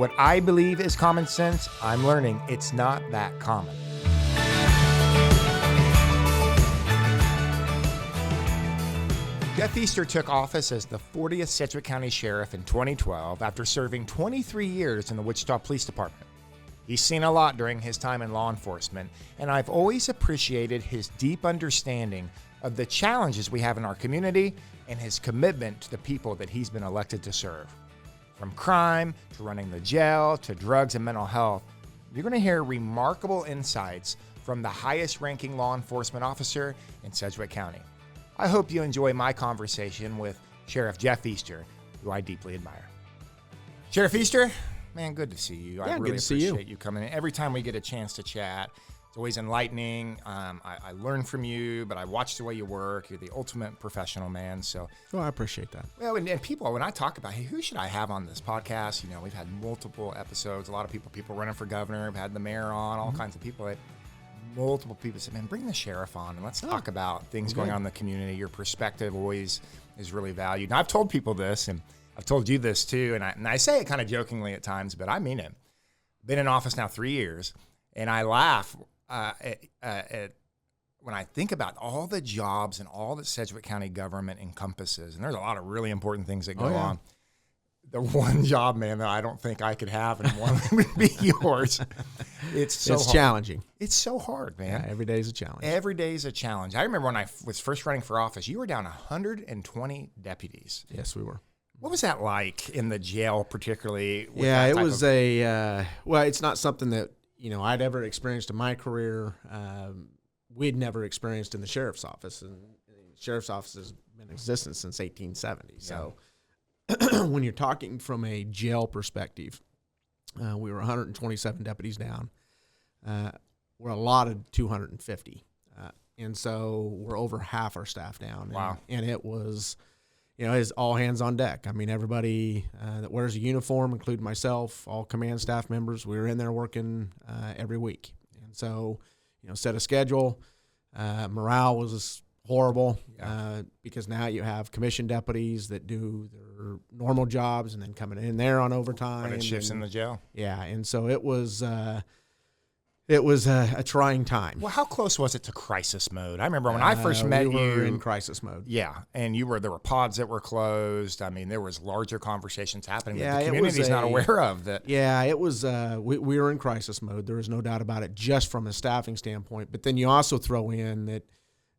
What I believe is common sense, I'm learning it's not that common. Jeff Easter took office as the 40th Sedgwick County Sheriff in 2012 after serving 23 years in the Wichita Police Department. He's seen a lot during his time in law enforcement, and I've always appreciated his deep understanding of the challenges we have in our community and his commitment to the people that he's been elected to serve. From crime to running the jail to drugs and mental health, you're going to hear remarkable insights from the highest-ranking law enforcement officer in Sedgwick County. I hope you enjoy my conversation with Sheriff Jeff Easter, who I deeply admire. Sheriff Easter, man, good to see you. Yeah, I really good to see appreciate you coming in. Every time we get a chance to chat, it's always enlightening. I learn from you, but I watch the way you work. You're the ultimate professional, man. So, I appreciate that. well, and people, when I talk about, hey, who should I have on this podcast? You know, we've had multiple episodes. A lot of people running for governor. We've had the mayor on, all kinds of people. Multiple people said, man, bring the sheriff on and let's talk about things going on in the community. Your perspective always is really valued. Now, I've told people this, and I've told you this too, and I say it kind of jokingly at times, but I mean it. Been in office now 3 years, and I laugh at when I think about all the jobs and all that Sedgwick County government encompasses, and there's a lot of really important things that go on. The one job, man, that I don't think I could have, and one would be yours. It's hard. Challenging. It's so hard, man. Yeah, every day is a challenge. Every day is a challenge. I remember when I was first running for office, you were down 120 deputies. Yes, we were. What was that like in the jail, particularly? Yeah, it was well, it's not something that, I'd ever experienced in my career. We'd never experienced in the sheriff's office. And the sheriff's office has been in existence since 1870. So when you're talking from a jail perspective, we were 127 deputies down. We're allotted 250. And so we're over half our staff down. Wow. And it was, it's all hands on deck. I mean, everybody that wears a uniform, including myself, all command staff members, we were in there working every week. And so, set a schedule. Morale was horrible because now you have commissioned deputies that do their normal jobs and then coming in there on overtime. When it shifts in the jail. Yeah, and so it was a trying time. Well, how close was it to crisis mode? I remember when I first met we were you in crisis mode. Yeah, and there were pods that were closed. I mean, there was larger conversations happening that the it community's not aware of. That. Yeah, it was. We were in crisis mode. There was no doubt about it, just from a staffing standpoint. But then you also throw in that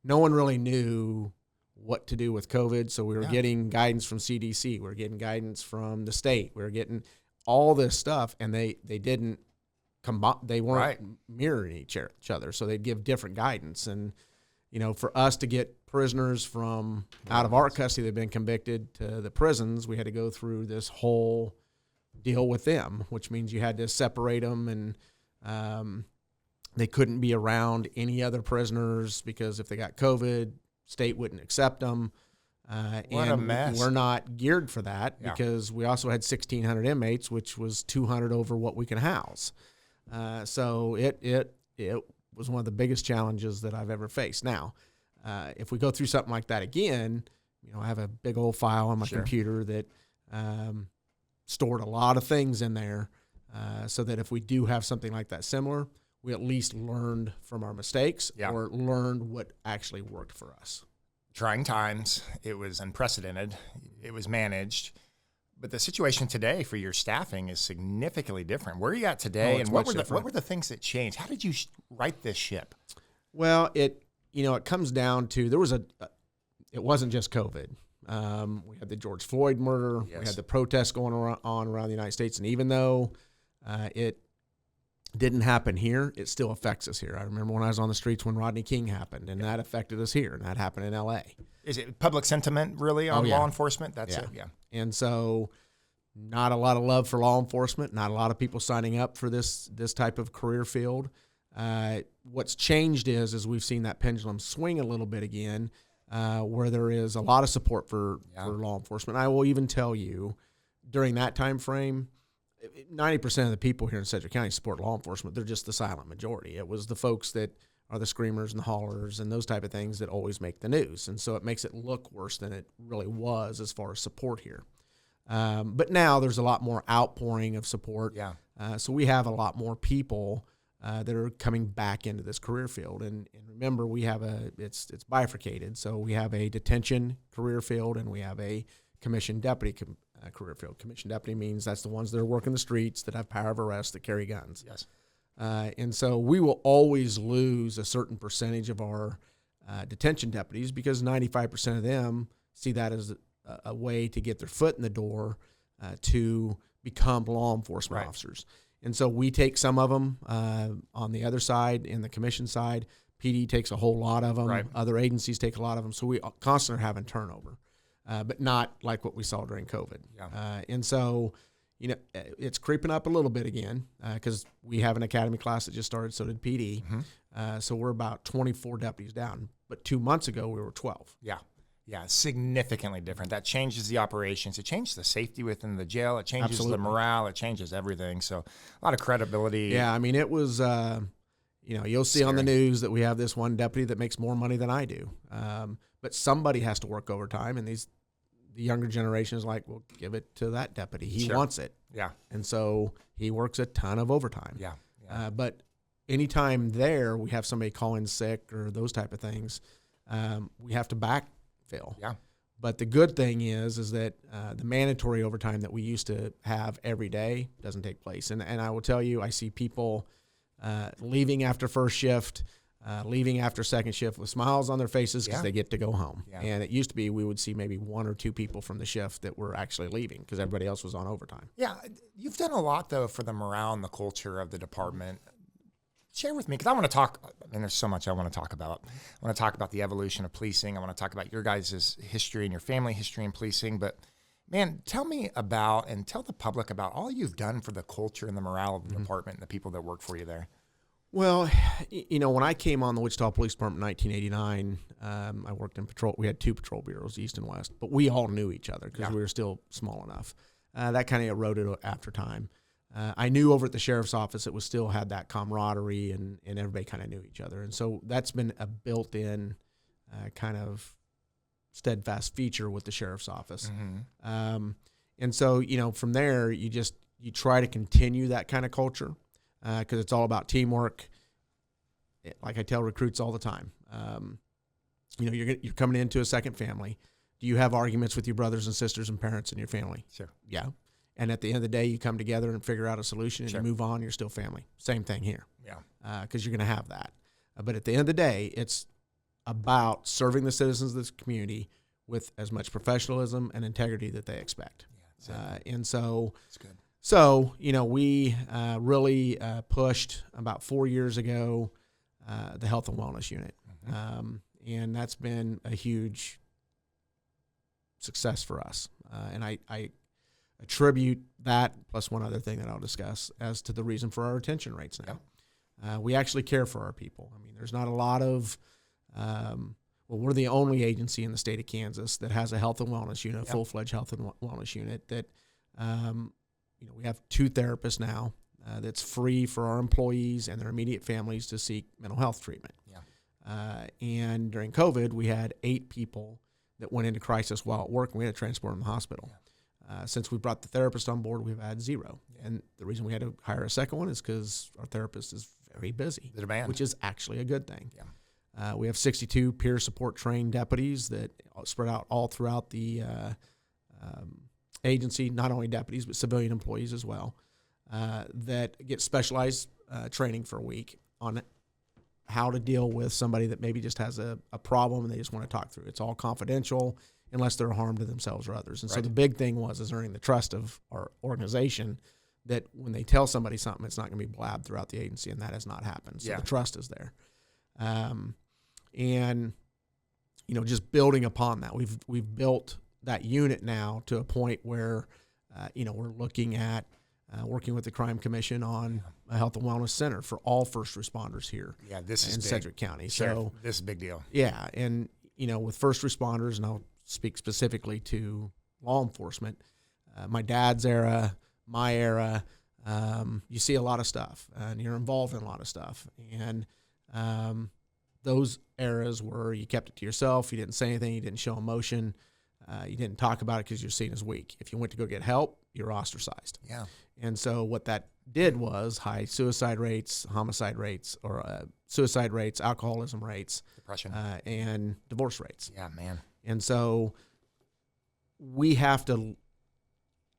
no one really knew what to do with COVID. So we were getting guidance from CDC. We were getting guidance from the state. We were getting all this stuff, and they didn't combine. They weren't mirroring each other. So they'd give different guidance. And, for us to get prisoners from out of our custody that had been convicted to the prisons, we had to go through this whole deal with them, which means you had to separate them, and they couldn't be around any other prisoners because if they got COVID, state wouldn't accept them. What a mess. We're not geared for that because we also had 1,600 inmates, which was 200 over what we can house. So it was one of the biggest challenges that I've ever faced. Now, if we go through something like that again, I have a big old file on my computer that stored a lot of things in there so that if we do have something like that similar, we at least learned from our mistakes or learned what actually worked for us. Trying times. It was unprecedented. It was managed. But the situation today for your staffing is significantly different. Where are you at today, and what were the things that changed? How did you right this ship? Well, it comes down to it wasn't just COVID. We had the George Floyd murder. Yes. We had the protests going on around the United States, and even though it didn't happen here, it still affects us here. I remember when I was on the streets when Rodney King happened, and that affected us here, and that happened in L.A. Is it public sentiment really on law enforcement? That's it, And so not a lot of love for law enforcement, not a lot of people signing up for this type of career field. What's changed is we've seen that pendulum swing a little bit again, where there is a lot of support for law enforcement. I will even tell you, during that time frame, 90% of the people here in Sedgwick County support law enforcement. They're just the silent majority. It was the folks that are the screamers and the haulers and those type of things that always make the news. And so it makes it look worse than it really was as far as support here. But now there's a lot more outpouring of support. Yeah. So we have a lot more people that are coming back into this career field. And remember, we have it's bifurcated. So we have a detention career field and we have a commissioned deputy career field. Commissioned deputy means that's the ones that are working the streets, that have power of arrest, that carry guns. Yes. And so we will always lose a certain percentage of our detention deputies because 95% of them see that as a way to get their foot in the door to become law enforcement officers. And so we take some of them on the other side, in the commission side. PD takes a whole lot of them. Right. Other agencies take a lot of them. So we constantly are having turnover, but not like what we saw during COVID. Yeah. And so, it's creeping up a little bit again because we have an academy class that just started. So did PD. Mm-hmm. So we're about 24 deputies down. But 2 months ago, we were 12. Yeah. Yeah, significantly different. That changes the operations. It changes the safety within the jail. It changes the morale. It changes everything. So a lot of credibility. Yeah, I mean, it was, you'll see on the news that we have this one deputy that makes more money than I do. But somebody has to work overtime, and the younger generation is like, well, give it to that deputy. He wants it. Yeah. And so he works a ton of overtime. Yeah. But anytime there we have somebody call in sick or those type of things, we have to backfill. Yeah. But the good thing is that the mandatory overtime that we used to have every day doesn't take place. And I will tell you, I see people leaving after first shift, leaving after second shift with smiles on their faces because they get to go home. Yeah. And it used to be we would see maybe 1 or 2 people from the shift that were actually leaving because everybody else was on overtime. Yeah. You've done a lot, though, for the morale and the culture of the department. Share with me, because I want to talk, and there's so much I want to talk about. I want to talk about the evolution of policing. I want to talk about your guys' history and your family history in policing. But, man, tell me about and tell the public about all you've done for the culture and the morale of the department and the people that work for you there. Well, when I came on the Wichita Police Department in 1989, I worked in patrol. We had 2 patrol bureaus, east and west, but we all knew each other because we were still small enough. That kind of eroded after time. I knew over at the sheriff's office it was still had that camaraderie and everybody kind of knew each other. And so that's been a built-in kind of steadfast feature with the sheriff's office. Mm-hmm. And so, from there, you try to continue that kind of culture because it's all about teamwork. Like I tell recruits all the time, you're coming into a second family. Do you have arguments with your brothers and sisters and parents in your family? Sure. Yeah. And at the end of the day, you come together and figure out a solution and you move on. You're still family. Same thing here. Yeah. Because you're going to have that. But at the end of the day, it's about serving the citizens of this community with as much professionalism and integrity that they expect. Yeah, and so, that's good. So, we really pushed about 4 years ago the health and wellness unit. Mm-hmm. And that's been a huge success for us. And I attribute that, plus one other thing that I'll discuss, as to the reason for our retention rates now. Yep. We actually care for our people. I mean, there's not a lot of, we're the only agency in the state of Kansas that has a health and wellness unit, a full-fledged health and wellness unit that, we have 2 therapists now that's free for our employees and their immediate families to seek mental health treatment. Yeah. And during COVID, we had 8 people that went into crisis while at work, and we had to transport them to the hospital. Yeah. Since we brought the therapist on board, we've had 0. And the reason we had to hire a second one is because our therapist is very busy, the demand, which is actually a good thing. Yeah. We have 62 peer support trained deputies that spread out all throughout the agency, not only deputies, but civilian employees as well, that get specialized training for a week on how to deal with somebody that maybe just has a problem and they just want to talk through. It's all confidential unless they're a harm to themselves or others. And so the big thing is earning the trust of our organization that when they tell somebody something, it's not going to be blabbed throughout the agency, and that has not happened. So the trust is there. And, just building upon that, we've built that unit now to a point where, we're looking at working with the Crime Commission on a health and wellness center for all first responders here this is in big. Sedgwick County. Sheriff, so this is a big deal. Yeah, and, with first responders, and I'll speak specifically to law enforcement, my dad's era, my era, you see a lot of stuff, and you're involved in a lot of stuff. And those eras where you kept it to yourself, you didn't say anything, you didn't show emotion, You didn't talk about it because you're seen as weak. If you went to go get help, you're ostracized. Yeah. And so what that did was high suicide rates, homicide rates, or suicide rates, alcoholism rates, Depression, and divorce rates. Yeah, man. And so we have to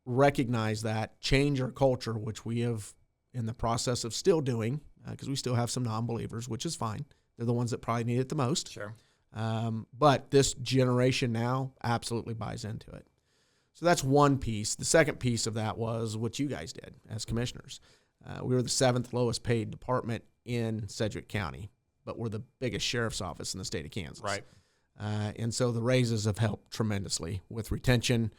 recognize that, change our culture, which we have in the process of still doing, because we still have some non-believers, which is fine. They're the ones that probably need it the most. Sure. But this generation now absolutely buys into it. So that's one piece. The second piece of that was what you guys did as commissioners. We were the 7th lowest paid department in Sedgwick County, but we're the biggest sheriff's office in the state of Kansas. Right. And so the raises have helped tremendously with retention,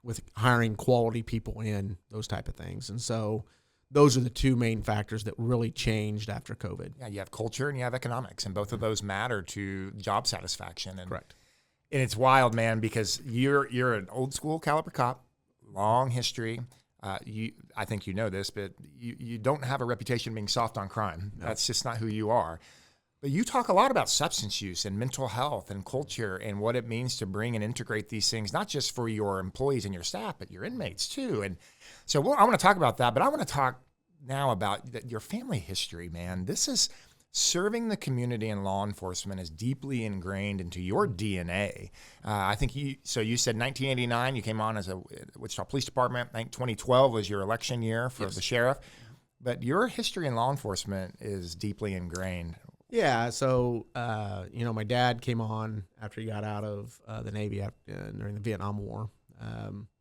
with hiring quality people in, those type of things. And so those are the two main factors that really changed after COVID. Yeah, you have culture and you have economics, and both of those matter to job satisfaction. And, Correct. And it's wild, man, because you're an old school caliber cop, long history. I think you know this, but you don't have a reputation of being soft on crime. No. That's just not who you are. But you talk a lot about substance use and mental health and culture and what it means to bring and integrate these things, not just for your employees and your staff, but your inmates too. And so I want to talk about that, but I want to talk now about your family history, man. This is serving the community and law enforcement is deeply ingrained into your DNA. I think you said 1989, you came on as a Wichita Police Department. I think 2012 was your election year for the sheriff. But your history in law enforcement is deeply ingrained. Yeah, so, my dad came on after he got out of the Navy during the Vietnam War.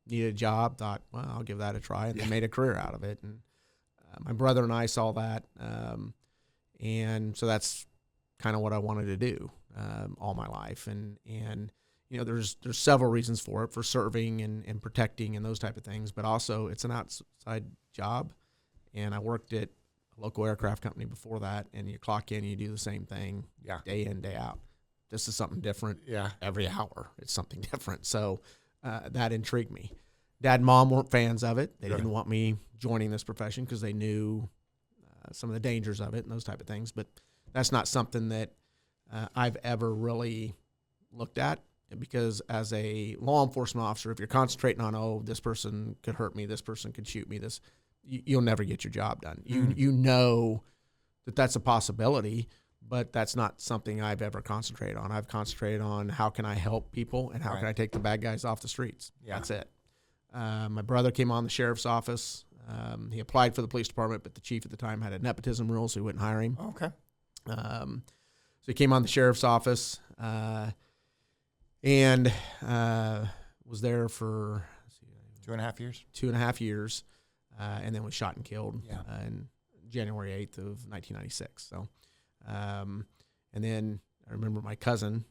Needed a job, thought, well, I'll give that a try, and they made a career out of it. And my brother and I saw that, and so that's kind of what I wanted to do all my life. And there's several reasons for it, for serving and protecting and those type of things, but also it's an outside job, and I worked at local aircraft company before that, and you clock in, you do the same thing day in, day out. This is something different every hour. It's something different. So that intrigued me. Dad and Mom weren't fans of it. They didn't want me joining this profession because they knew some of the dangers of it and those type of things. But that's not something that I've ever really looked at, because as a law enforcement officer, if you're concentrating on, this person could hurt me, this person could shoot me, you'll never get your job done. You know that that's a possibility, but that's not something I've ever concentrated on. I've concentrated on how can I help people and how can I take the bad guys off the streets. Yeah. That's it. My brother came on the sheriff's office. He applied for the police department, but the chief at the time had a nepotism rule, so he wouldn't hire him. Okay. So he came on the sheriff's office and was there for 2.5 years. 2.5 years. And then was shot and killed in January 8th of 1996. So, and then I remember my cousin,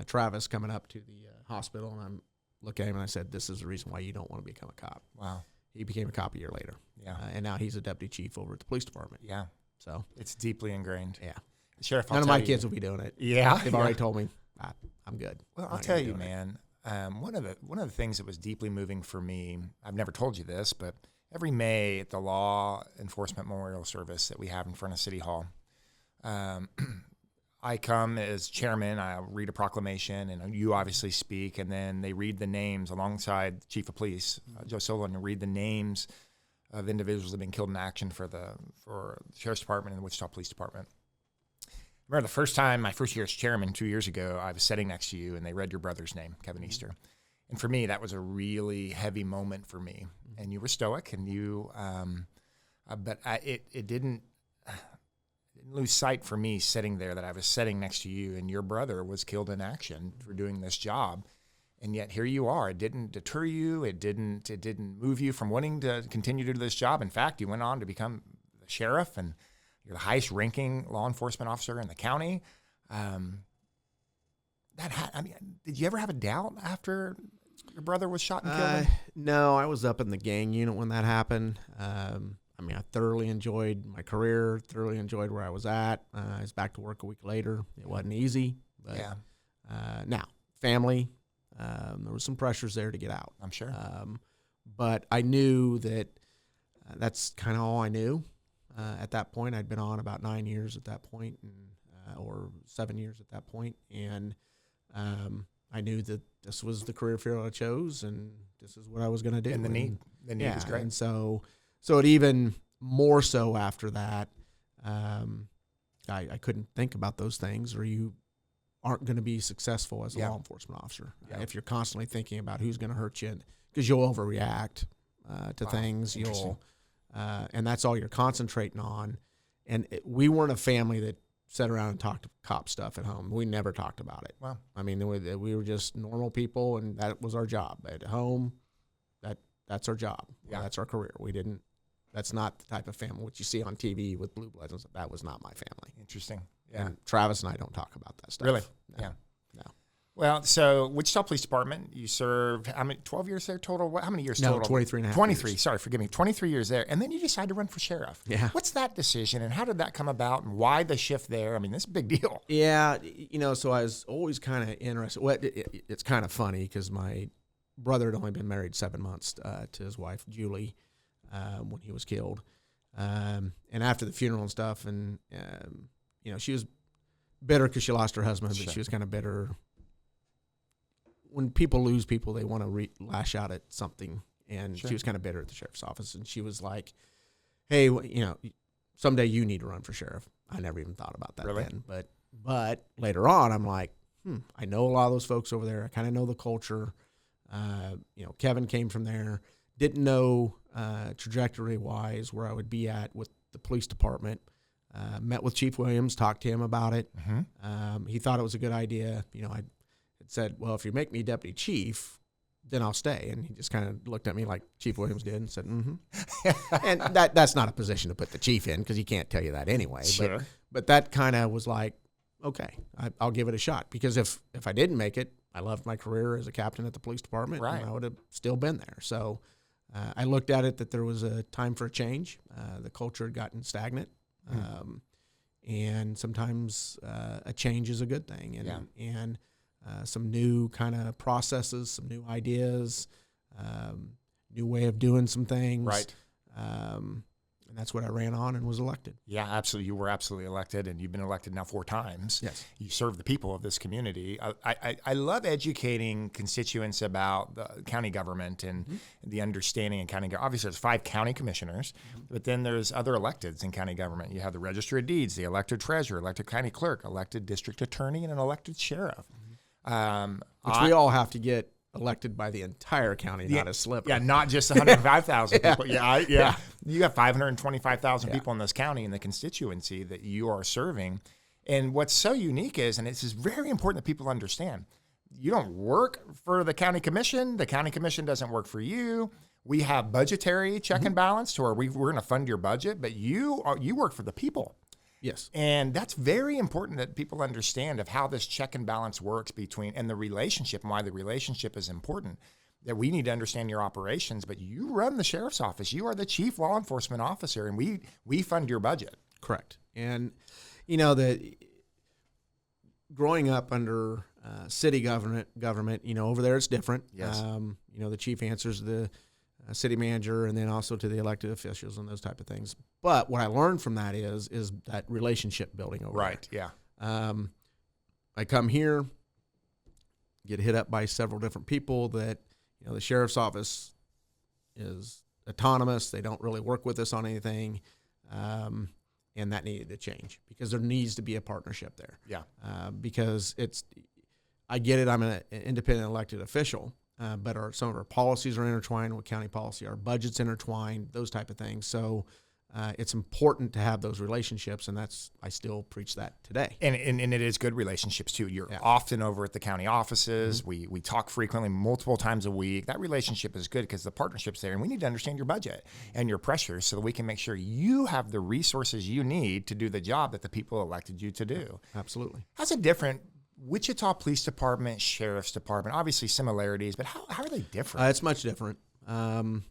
Travis, coming up to the hospital, and I'm looking at him and I said, this is the reason why you don't want to become a cop. Wow. He became a cop a year later. Yeah. And now he's a deputy chief over at the police department. Yeah. So it's deeply ingrained. Yeah. Sheriff, none of my kids will be doing it. Yeah. They've already told me, I'm good. Well, I'll tell you, man, one of the things that was deeply moving for me, I've never told you this, but every May at the Law Enforcement Memorial Service that we have in front of City Hall, I come as chairman, I read a proclamation, and you obviously speak, and then they read the names alongside the Chief of Police, Joe Sullivan, and read the names of individuals that have been killed in action for the Sheriff's Department and the Wichita Police Department. I remember the first time, my first year as chairman 2 years ago, I was sitting next to you, and they read your brother's name, Kevin Easter. And for me, that was a really heavy moment for me. And you were stoic, and it didn't lose sight for me sitting there that I was sitting next to you, and your brother was killed in action for doing this job. And yet here you are. It didn't deter you. It didn't move you from wanting to continue to do this job. In fact, you went on to become the sheriff, and you're the highest ranking law enforcement officer in the county. Did you ever have a doubt after your brother was shot and killed? No, I was up in the gang unit when that happened. I thoroughly enjoyed my career, thoroughly enjoyed where I was at. I was back to work a week later. It wasn't easy, but now, family, there was some pressures there to get out. I'm sure. But I knew that that's kind of all I knew at that point. I'd been on about 9 years at that point, or 7 years at that point, and I knew that this was the career field I chose, and this is what I was going to do. And the need was great. And so it even more so after that, I couldn't think about those things, or you aren't going to be successful as a law enforcement officer if you're constantly thinking about who's going to hurt you, because you'll overreact to things. And that's all you're concentrating on. And we weren't a family that sat around and talked cop stuff at home. We never talked about it. Wow. I mean, we were just normal people, and that was our job. At home, that's our job. Yeah. That's our career. That's not the type of family what you see on TV with Blue Bloods. That was not my family. Interesting. Yeah. And Travis and I don't talk about that stuff. Really? No. Yeah. No. Well, so Wichita Police Department, you served, 12 years there total? How many years total? 23 and a half 23, years. Sorry, forgive me. 23 years there. And then you decided to run for sheriff. Yeah. What's that decision, and how did that come about, and why the shift there? I mean, this is a big deal. Yeah. So I was always kind of interested. Well, it's kind of funny because my brother had only been married 7 months to his wife, Julie, when he was killed. And after the funeral and stuff, and, she was bitter because she lost her husband, but she was kind of bitter. When people lose people, they want to lash out at something. And she was kind of bitter at the sheriff's office. And she was like, hey, someday you need to run for sheriff. I never even thought about that then. But later on, I'm like, I know a lot of those folks over there. I kind of know the culture. Kevin came from there. Didn't know trajectory-wise where I would be at with the police department. Met with Chief Williams, talked to him about it. Mm-hmm. He thought it was a good idea. I had said, well, if you make me deputy chief, then I'll stay. And he just kind of looked at me like Chief Williams did and said, mm-hmm. And that's not a position to put the chief in because he can't tell you that anyway. Sure. But that kind of was like, okay, I'll give it a shot. Because if I didn't make it, I loved my career as a captain at the police department, right, and I would have still been there. So I looked at it that there was a time for a change. The culture had gotten stagnant. And sometimes a change is a good thing. And some new kind of processes, some new ideas, new way of doing some things. Right. And that's what I ran on and was elected. Yeah, absolutely. You were absolutely elected, and you've been elected now 4 times. Yes. You serve the people of this community. I love educating constituents about the county government and the understanding in county government. Obviously, there's 5 county commissioners, but then there's other electeds in county government. You have the Register of Deeds, the elected treasurer, elected county clerk, elected district attorney, and an elected sheriff. Which we all have to get elected by the entire county, not a sliver. Yeah, not just 105,000 people. Yeah. You have 525,000 people in this county in the constituency that you are serving. And what's so unique is, and it's just very important that people understand, you don't work for the county commission. The county commission doesn't work for you. We have budgetary check and balance to where we're going to fund your budget, but you work for the people. Yes. And that's very important that people understand of how this check and balance works and the relationship, and why the relationship is important. That we need to understand your operations, but you run the sheriff's office. You are the chief law enforcement officer, and we fund your budget. Correct. And, growing up under city government, over there it's different. Yes. The chief answers the city manager, and then also to the elected officials and those type of things. But what I learned from that is that relationship building over right, there. Yeah. I come here, get hit up by several different people that, the sheriff's office is autonomous. They don't really work with us on anything. And that needed to change because there needs to be a partnership there. Yeah. Because I get it. I'm an independent elected official. But some of our policies are intertwined with county policy. Our budget's intertwined, those type of things. So it's important to have those relationships, and I still preach that today. And it is good relationships, too. You're often over at the county offices. Mm-hmm. We talk frequently, multiple times a week. That relationship is good because the partnership's there, and we need to understand your budget and your pressures so that we can make sure you have the resources you need to do the job that the people elected you to do. Absolutely. How's it different? Wichita Police Department, Sheriff's Department, obviously similarities, but how are they different? It's much different. There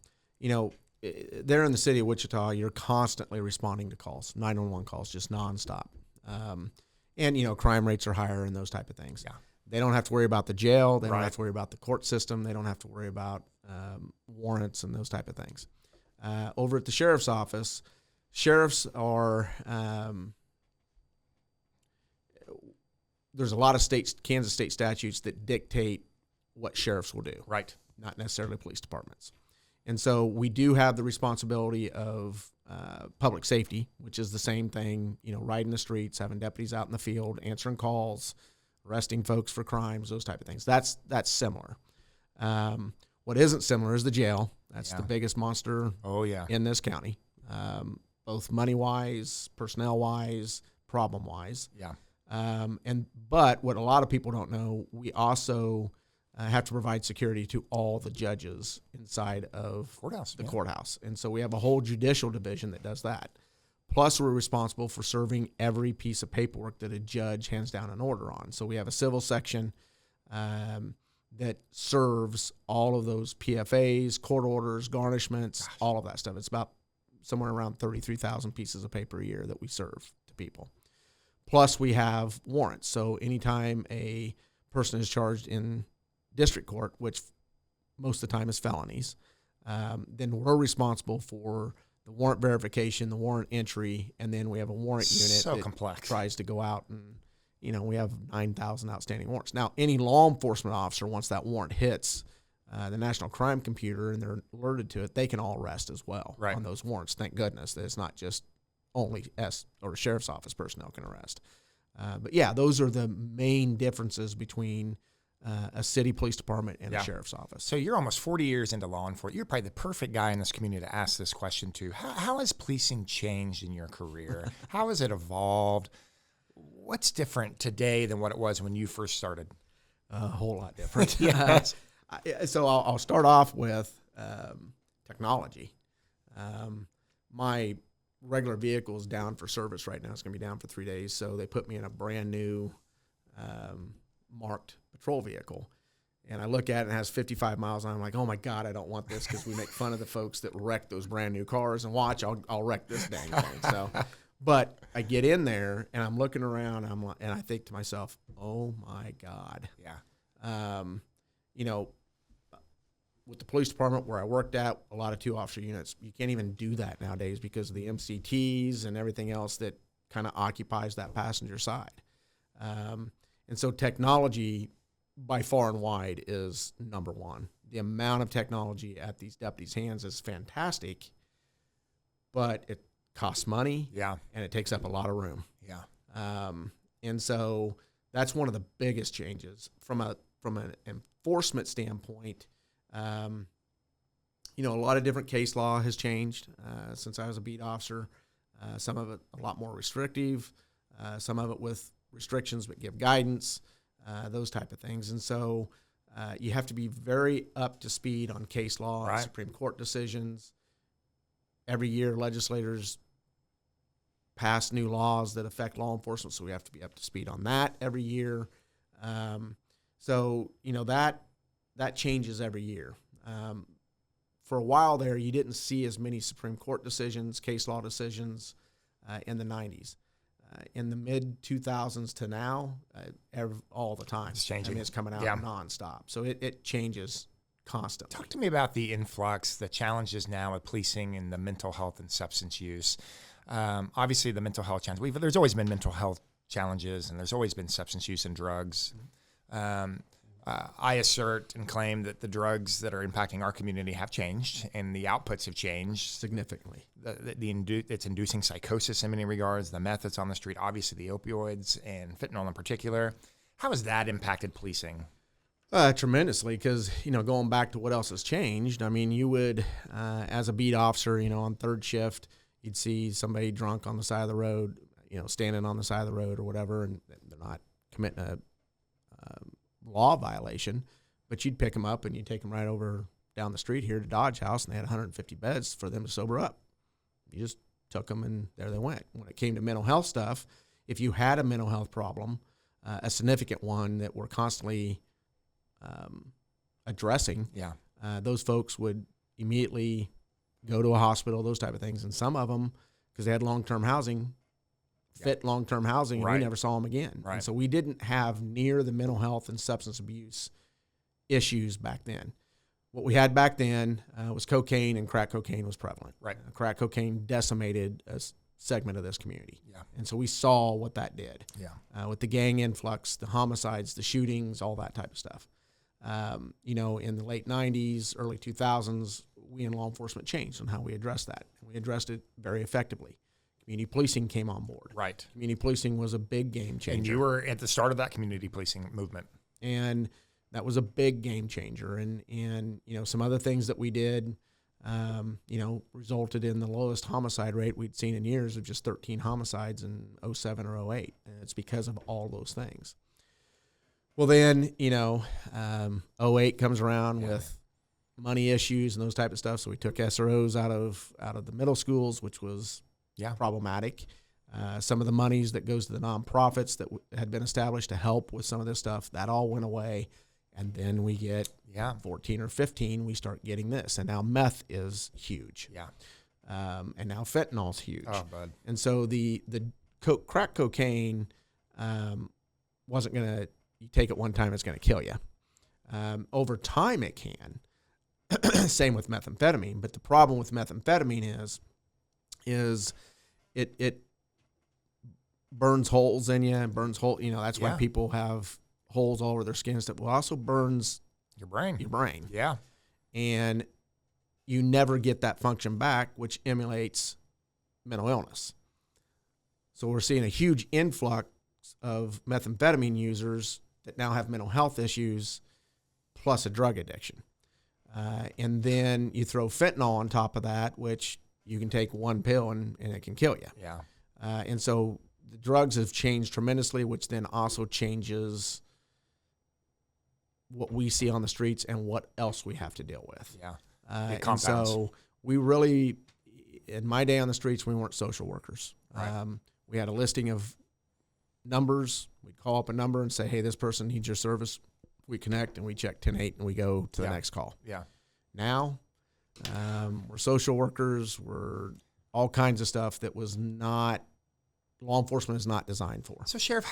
in the city of Wichita, you're constantly responding to calls, 911 calls, just nonstop. And crime rates are higher and those type of things. Yeah. They don't have to worry about the jail. They don't have to worry about the court system. They don't have to worry about warrants and those type of things. Over at the sheriff's office, sheriffs are there's a lot of Kansas state statutes that dictate what sheriffs will do. Right. Not necessarily police departments. And so we do have the responsibility of public safety, which is the same thing, riding the streets, having deputies out in the field, answering calls, arresting folks for crimes, those type of things. That's similar. What isn't similar is the jail. That's the biggest monster in this county, both money-wise, personnel-wise, problem-wise. Yeah. But what a lot of people don't know, we also have to provide security to all the judges inside of the courthouse. And so we have a whole judicial division that does that. Plus, we're responsible for serving every piece of paperwork that a judge hands down an order on. So we have a civil section that serves all of those PFAs, court orders, garnishments, all of that stuff. It's about somewhere around 33,000 pieces of paper a year that we serve to people. Plus, we have warrants. So anytime a person is charged in district court, which most of the time is felonies, then we're responsible for the warrant verification, the warrant entry, and then we have a warrant unit that tries to go out and, we have 9,000 outstanding warrants. Now, any law enforcement officer, once that warrant hits the National Crime Computer and they're alerted to it, they can all arrest as well on those warrants. Thank goodness that it's not just only Sheriff's Office personnel can arrest. But yeah, those are the main differences between a city police department and a sheriff's office. So you're almost 40 years into law enforcement. You're probably the perfect guy in this community to ask this question to. How has policing changed in your career? How has it evolved? What's different today than what it was when you first started? A whole lot different. Yes. So I'll start off with technology. My regular vehicle is down for service right now. It's going to be down for 3 days. So they put me in a brand new marked patrol vehicle. And I look at it and it has 55 miles on it. I'm like, oh my God, I don't want this, because we make fun of the folks that wreck those brand new cars, and watch, I'll wreck this dang thing. So, but I get in there and I'm looking around and I think to myself, oh my God. Yeah. With the police department where I worked at, a lot of 2-officer units, you can't even do that nowadays because of the MCTs and everything else that kind of occupies that passenger side. And so technology, by far and wide, is number one. The amount of technology at these deputies' hands is fantastic, but it costs money, and it takes up a lot of room. Yeah. And so that's one of the biggest changes from an enforcement standpoint. A lot of different case law has changed since I was a beat officer. Some of it a lot more restrictive, some of it with restrictions but give guidance, those type of things. And so you have to be very up to speed on case law, and Supreme Court decisions. Every year, legislators pass new laws that affect law enforcement, so we have to be up to speed on that every year. That changes every year. For a while there, you didn't see as many Supreme Court decisions, case law decisions in the 90s. In the mid-2000s to now, all the time. It's changing. I mean, it's coming out nonstop. So it changes constantly. Talk to me about the influx, the challenges now with policing and the mental health and substance use. Obviously, the mental health challenge. There's always been mental health challenges, and there's always been substance use and drugs. I assert and claim that the drugs that are impacting our community have changed, and the outputs have changed significantly. It's inducing psychosis in many regards. The meth that's on the street, obviously the opioids and fentanyl in particular. How has that impacted policing? Tremendously, because, going back to what else has changed, I mean, you would, as a beat officer, on third shift, you'd see somebody drunk on the side of the road, standing on the side of the road or whatever, and they're not committing a law violation, but you'd pick them up and you'd take them right over down the street here to Dodge House, and they had 150 beds for them to sober up. You just took them and there they went. When it came to mental health stuff, if you had a mental health problem, a significant one that we're constantly addressing, those folks would immediately go to a hospital, those type of things. And some of them, because they had long-term housing, long-term housing, and we never saw them again. And so we didn't have near the mental health and substance abuse issues back then. What we had back then was cocaine, and crack cocaine was prevalent. Crack cocaine decimated segment of this community. Yeah. And so we saw what that did. Yeah. With the gang influx, the homicides, the shootings, all that type of stuff. In the late 90s, early 2000s, we in law enforcement changed on how we addressed that. We addressed it very effectively. Community policing came on board. Right. Community policing was a big game changer. And you were at the start of that community policing movement. And that was a big game changer. And some other things that we did, resulted in the lowest homicide rate we'd seen in years of just 13 homicides in 07 or 08. And it's because of all those things. Well, then, 08 comes around with money issues and those type of stuff. So we took SROs out of the middle schools, which was problematic. Some of the monies that goes to the nonprofits that had been established to help with some of this stuff, that all went away. And then we get 14 or 15, we start getting this. And now meth is huge. Yeah. And now fentanyl's huge. Oh, bud. And so the crack cocaine wasn't going to, you take it one time, it's going to kill you. Over time, it can. Same with methamphetamine. But the problem with methamphetamine is it burns holes in you and burns hole. That's why people have holes all over their skin and stuff. Well, it also burns your brain. Yeah. And you never get that function back, which emulates mental illness. So we're seeing a huge influx of methamphetamine users that now have mental health issues plus a drug addiction. And then you throw fentanyl on top of that, which you can take one pill and it can kill you. Yeah. And so the drugs have changed tremendously, which then also changes what we see on the streets and what else we have to deal with. Yeah. And so we really, in my day on the streets, we weren't social workers. Right. We had a listing of numbers. We'd call up a number and say, hey, this person needs your service. We connect and we check 10-8 and we go to the next call. Yeah. Now, we're social workers. We're all kinds of stuff that was not, law enforcement is not designed for. So, Sheriff,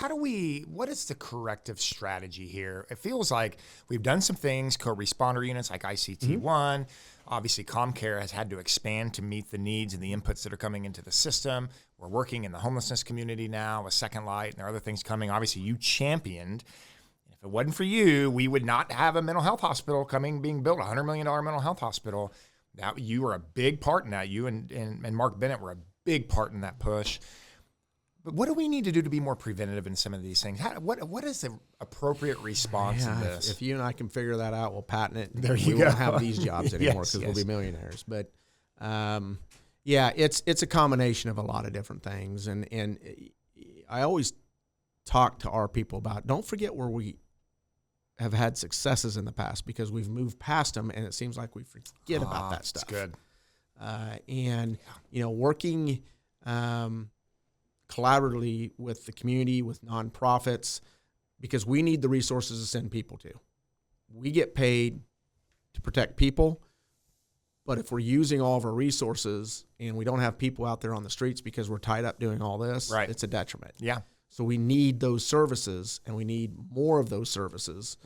what is the corrective strategy here? It feels like we've done some things, co-responder units like ICT-1. Mm-hmm. Obviously, ComCare has had to expand to meet the needs and the inputs that are coming into the system. We're working in the homelessness community now with Second Light, and there are other things coming. Obviously, you championed. If it wasn't for you, we would not have a mental health hospital being built, a $100 million mental health hospital. That you were a big part in that. You and Mark Bennett were a big part in that push. But what do we need to do to be more preventative in some of these things? What is the appropriate response in this? If you and I can figure that out, we'll patent it. There you we go. won't have these jobs anymore because we'll be millionaires. But it's a combination of a lot of different things. And I always talk to our people about, don't forget where we have had successes in the past, because we've moved past them and it seems like we forget about that stuff. That's good. Working collaboratively with the community, with nonprofits, because we need the resources to send people to. We get paid to protect people, but if we're using all of our resources and we don't have people out there on the streets because we're tied up doing all this, right, it's a detriment. Yeah. So we need those services, and we need more of those services,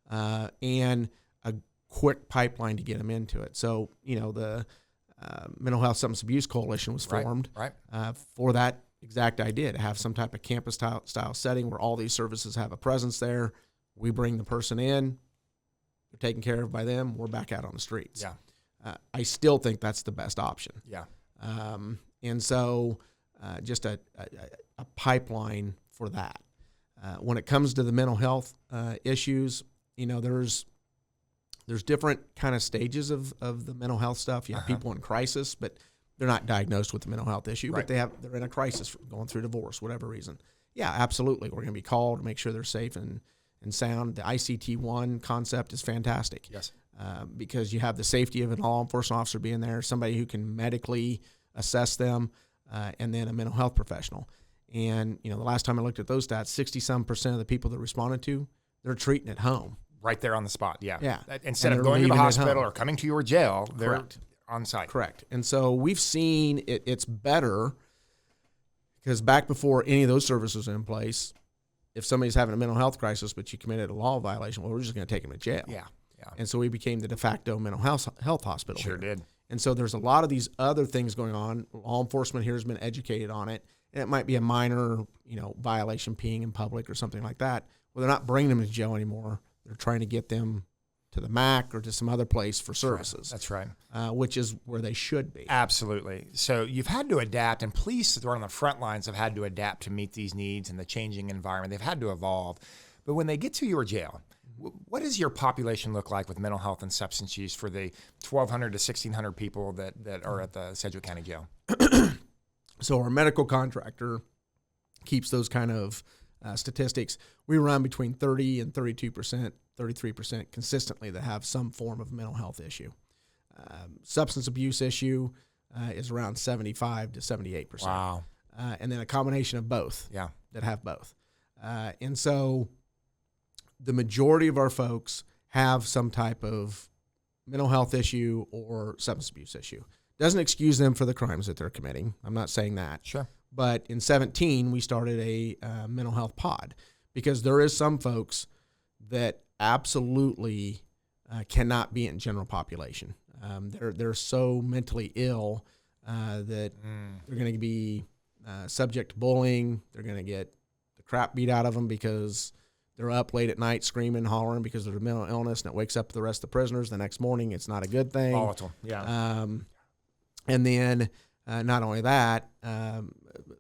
and a quick pipeline to get them into it. So, the Mental Health Substance Abuse Coalition was formed for that exact idea, to have some type of campus style setting where all these services have a presence there. We bring the person in, they're taken care of by them, we're back out on the streets. Yeah. I still think that's the best option. Yeah. And so just a pipeline for that. When it comes to the mental health issues, there's different kind of stages of the mental health stuff. You have people in crisis, but they're not diagnosed with a mental health issue, but they're in a crisis, going through divorce, whatever reason. Yeah, absolutely. We're going to be called to make sure they're safe and sound. The ICT-1 concept is fantastic. Yes. Because you have the safety of a law enforcement officer being there, somebody who can medically assess them, and then a mental health professional. And, the last time I looked at those stats, 60-some% of the people that responded to, they're treating at home. Right there on the spot, yeah. Yeah. Instead of going to the hospital or coming to your jail, they're on site. Correct. And so we've seen it's better, because back before any of those services were in place, if somebody's having a mental health crisis but you committed a law violation, well, we're just going to take them to jail. Yeah. Yeah. And so we became the de facto mental health hospital. Sure here. did. And so there's a lot of these other things going on. Law enforcement here has been educated on it. And it might be a minor, violation, peeing in public or something like that. Well, they're not bringing them to jail anymore. They're trying to get them to the MAC or to some other place for services. That's right. Which is where they should be. Absolutely. So you've had to adapt, and police that are on the front lines have had to adapt to meet these needs and the changing environment. They've had to evolve. But when they get to your jail, what does your population look like with mental health and substance use for the 1,200 to 1,600 people that are at the Sedgwick County Jail? So our medical contractor keeps those kind of statistics. We run between 30 and 32%, 33% consistently that have some form of mental health issue. Substance abuse issue is around 75 to 78%. Wow. And then a combination of both that have both. And so the majority of our folks have some type of mental health issue or substance abuse issue. Doesn't excuse them for the crimes that they're committing. I'm not saying that. Sure. But in 2017, we started a mental health pod because there is some folks that absolutely cannot be in general population. They're so mentally ill that they're going to be subject to bullying. They're going to get the crap beat out of them because they're up late at night screaming, hollering because of their mental illness, and it wakes up the rest of the prisoners the next morning. It's not a good thing. Volatile, yeah. And then not only that,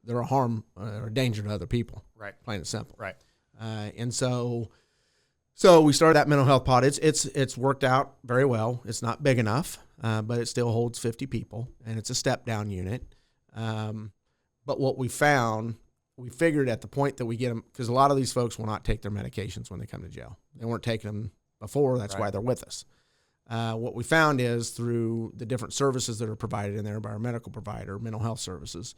they're a harm or a danger to other people. Right. Plain and simple. Right. And so we started that mental health pod. It's worked out very well. It's not big enough, but it still holds 50 people, and it's a step down unit. But what we found, we figured at the point that we get them, because a lot of these folks will not take their medications when they come to jail. They weren't taking them before. That's why they're with us. What we found is through the different services that are provided in there by our medical provider, mental health services,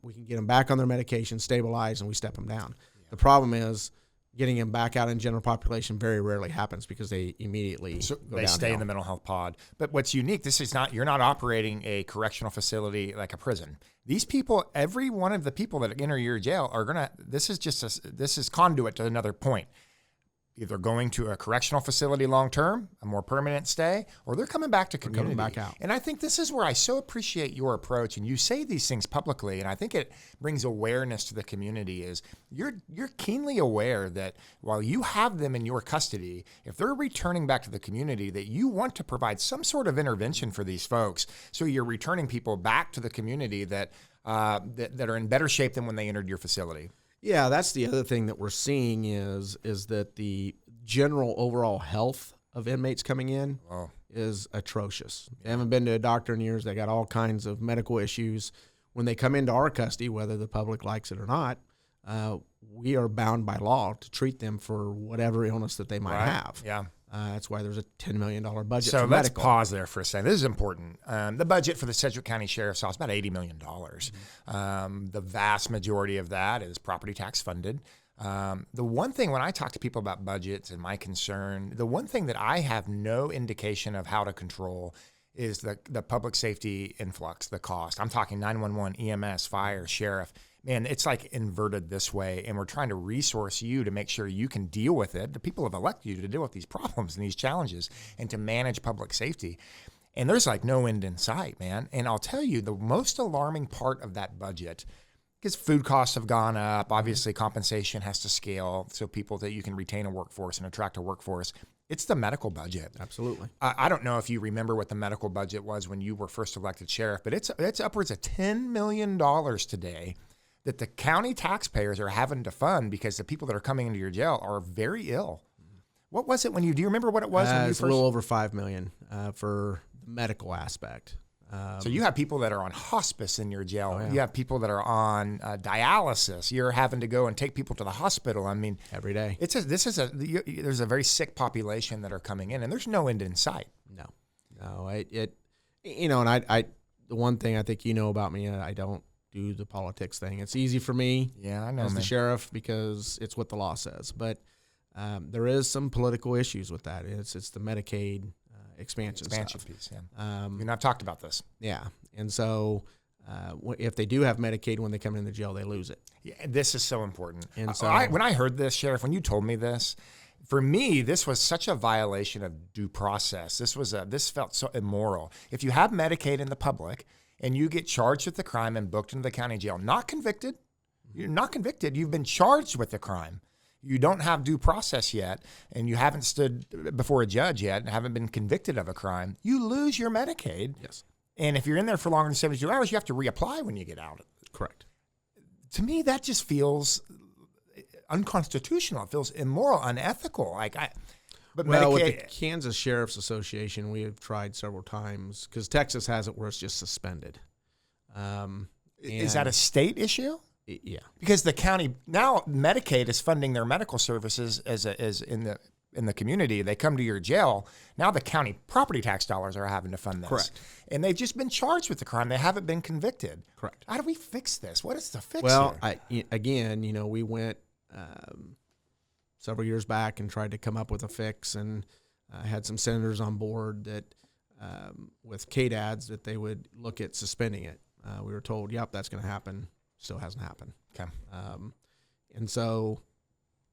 we can get them back on their medication, stabilize, and we step them down. Yeah. The problem is getting them back out in general population very rarely happens because they immediately go they stay downhill. in the mental health pod. But what's unique, you're not operating a correctional facility like a prison. These people, every one of the people that enter your jail this is conduit to another point. Either going to a correctional facility long-term, a more permanent stay, or they're coming back to community. Coming back out. And I think this is where I so appreciate your approach, and you say these things publicly, and I think it brings awareness to the community, is you're keenly aware that while you have them in your custody, if they're returning back to the community, that you want to provide some sort of intervention for these folks, so you're returning people back to the community that are in better shape than when they entered your facility. Yeah, that's the other thing that we're seeing is that the general overall health of inmates coming in is atrocious. They haven't been to a doctor in years. They got all kinds of medical issues. When they come into our custody, whether the public likes it or not, we are bound by law to treat them for whatever illness that they might have. Yeah. That's why there's a $10 million budget so for let's medical. Pause there for a second. This is important. The budget for the Sedgwick County Sheriff's Office is about $80 million. The vast majority of that is property tax funded. The one thing when I talk to people about budgets and my concern, the one thing that I have no indication of how to control is the public safety influx, the cost. I'm talking 911, EMS, fire, sheriff. Man, it's like inverted this way, and we're trying to resource you to make sure you can deal with it. The people have elected you to deal with these problems and these challenges and to manage public safety. And there's like no end in sight, man. And I'll tell you, the most alarming part of that budget, because food costs have gone up, obviously compensation has to scale so people that you can retain a workforce and attract a workforce. It's the medical budget. Absolutely. I don't know if you remember what the medical budget was when you were first elected sheriff, but it's upwards of $10 million today that the county taxpayers are having to fund because the people that are coming into your jail are very ill. What was it do you remember what it was when you it's first? a little over $5 million for the medical aspect. So you have people that are on hospice in your jail. Oh, yeah. You have people that are on dialysis. You're having to go and take people to the hospital. I mean, every day. There's a very sick population that are coming in, and there's no end in sight. No, and I the one thing I think about me, I don't do the politics thing. It's easy for me, I know, as the sheriff, because it's what the law says. But there is some political issues with that. It's the Medicaid expansion stuff. Piece. Yeah. And I've talked about this. Yeah, and so if they do have Medicaid when they come into jail, they lose it. Yeah, this is so important. And so when I heard this, Sheriff, when you told me this, For me, this was such a violation of due process. This felt so immoral. If you have Medicaid in the public and you get charged with the crime and booked into the county jail, not convicted, you're not convicted. You've been charged with the crime. You don't have due process yet, and you haven't stood before a judge yet and haven't been convicted of a crime. You lose your Medicaid. Yes. And if you're in there for longer than 72 hours, you have to reapply when you get out. Correct. To me, that just feels unconstitutional. It feels immoral, unethical. But well, Medicaid, with the Kansas Sheriff's Association, we have tried several times because Texas has it where it's just suspended. Is that a state issue? Yeah, because the county now Medicaid is funding their medical services as in the community. They come to your jail. Now the county property tax dollars are having to fund this. Correct. And they've just been charged with the crime. They haven't been convicted. Correct. How do we fix this? What is the fix? Well, here? We went several years back and tried to come up with a fix, and had some senators on board that with KDADs that they would look at suspending it. We were told, yep, that's going to happen. Still hasn't happened. Okay. And so,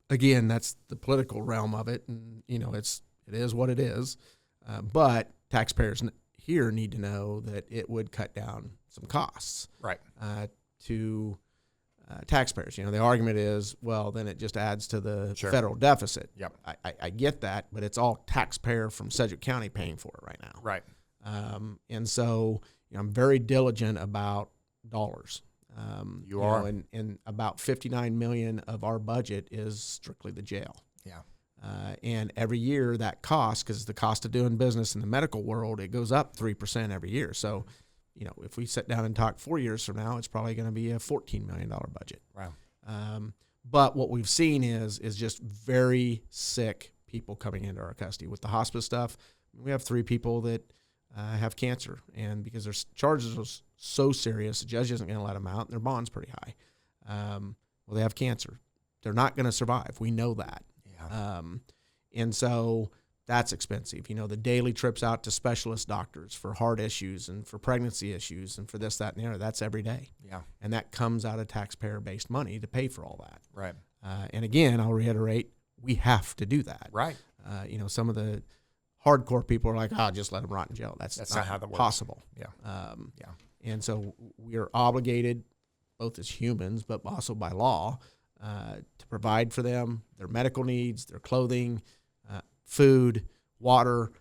again, that's the political realm of it, and it is what it is. But taxpayers here need to know that it would cut down some costs, right, to taxpayers. The argument is, well, then it just adds to the Sure. federal deficit. Yep. I get that, but it's all taxpayer from Sedgwick County paying for it right now. right. And so I'm very diligent about dollars. You are. And about $59 million of our budget is strictly the jail. Yeah. And every year that cost, because the cost of doing business in the medical world, it goes up 3% every year. So, if we sit down and talk 4 years from now, it's probably going to be a $14 million budget. Wow. But what we've seen is just very sick people coming into our custody. With the hospice stuff, we have 3 people that have cancer, and because their charges are so serious, the judge isn't going to let them out, and their bond's pretty high. Well, they have cancer. They're not going to survive. We know that. Yeah. And so that's expensive. The daily trips out to specialist doctors for heart issues and for pregnancy issues and for this, that, and the other, that's every day. Yeah. And that comes out of taxpayer-based money to pay for all that. Right. And again, I'll reiterate, we have to do that. Right. Some of the hardcore people are like, just let them rot in jail. That's not how that works. possible. Yeah. Yeah. And so we are obligated, both as humans, but also by law, to provide for them their medical needs, their clothing, food, water,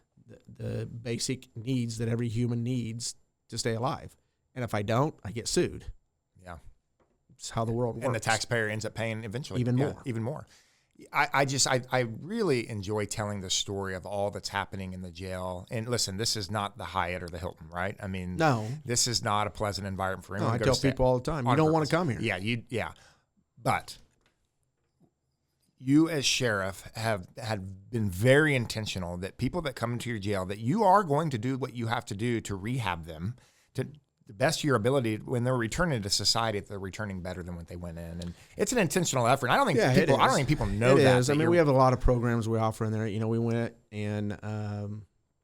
the basic needs that every human needs to stay alive. And if I don't, I get sued. Yeah. It's how the world works. And the taxpayer ends up paying eventually. Even more. Even more. I really enjoy telling the story of all that's happening in the jail. And listen, this is not the Hyatt or the Hilton, right? I mean, no, this is not a pleasant environment for anyone. No, I tell people all the time, you don't want to come here. Yeah, but you as sheriff had been very intentional that people that come into your jail, that you are going to do what you have to do to rehab them to the best of your ability. When they're returning to society, they're returning better than when they went in, and it's an intentional effort. I don't think people know that. It is. I mean, we have a lot of programs we offer in there. We went in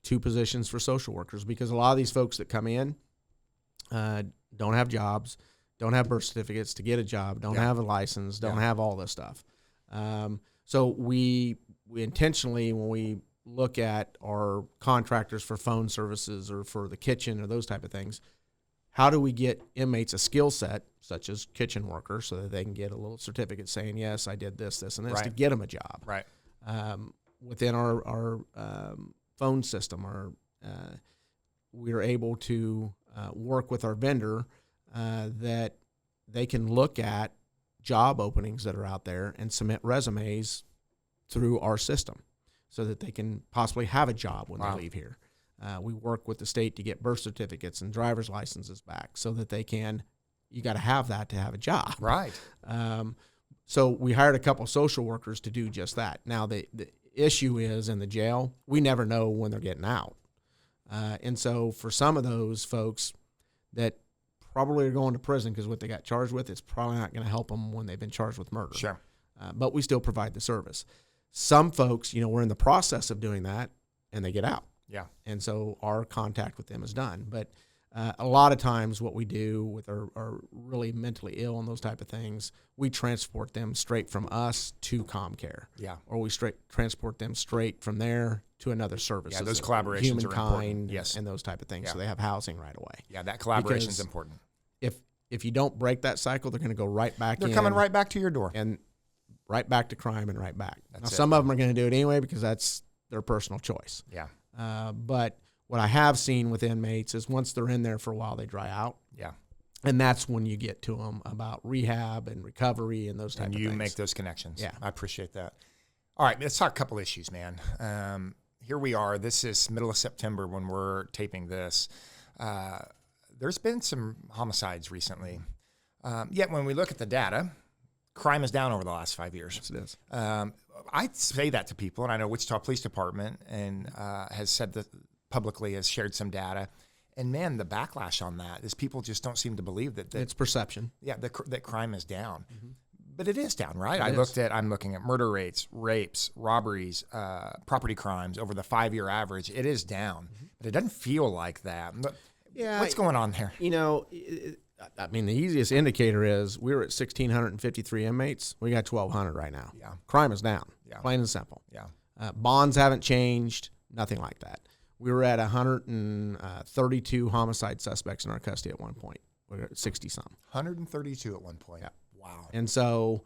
2 positions for social workers, because a lot of these folks that come in don't have jobs, don't have birth certificates to get a job, don't have a license, don't have all this stuff. So we intentionally, when we look at our contractors for phone services or for the kitchen or those type of things, how do we get inmates a skill set, such as kitchen worker, so that they can get a little certificate saying, yes, I did this, and this, to get them a job. Right. Within our phone system, we are able to work with our vendor that they can look at job openings that are out there and submit resumes through our system so that they can possibly have a job when they leave here. We work with the state to get birth certificates and driver's licenses back so that they can, you got to have that to have a job. Right. So we hired a couple social workers to do just that. Now, the issue is in the jail, we never know when they're getting out. And so for some of those folks that probably are going to prison because what they got charged with, it's probably not going to help them when they've been charged with murder. Sure. But we still provide the service. Some folks, we're in the process of doing that, and they get out. Yeah. And so our contact with them is done. But A lot of times what we do with our really mentally ill and those type of things, we transport them straight from us to ComCare. Yeah. Or we transport them straight from there to another service. Yeah, those collaborations are important. Yes. And those type of things. Yeah. So they have housing right away. Yeah, that collaboration is important. If you don't break that cycle, they're going to go right back in. They're coming right back to your door. And right back to crime and right back. That's some of them are going to do it anyway because that's their personal choice. Yeah. But what I have seen with inmates is once they're in there for a while, they dry out. Yeah. And that's when you get to them about rehab and recovery and those type of things. And you make those connections. Yeah. I appreciate that. All right, let's talk a couple issues, man. Here we are. This is middle of September when we're taping this. There's been some homicides recently. Yet when we look at the data, crime is down over the last 5 years. Yes, it is. I say that to people, and I know Wichita Police Department and has said that publicly, has shared some data. And man, the backlash on that is people just don't seem to believe that it's perception. Yeah, that crime is down. Mm-hmm. But it is down, right? I'm looking at murder rates, rapes, robberies, property crimes over the 5-year average. It is down, but it doesn't feel like that. Yeah, what's going on there? You know, I mean, the easiest indicator is we were at 1,653 inmates. We got 1,200 right now. Yeah, crime is down. Yeah, plain and simple. Yeah, bonds haven't changed. Nothing like that. We were at 132 homicide suspects in our custody at one point. We were at 60-something. 132 at one point. Yeah. Wow. And so,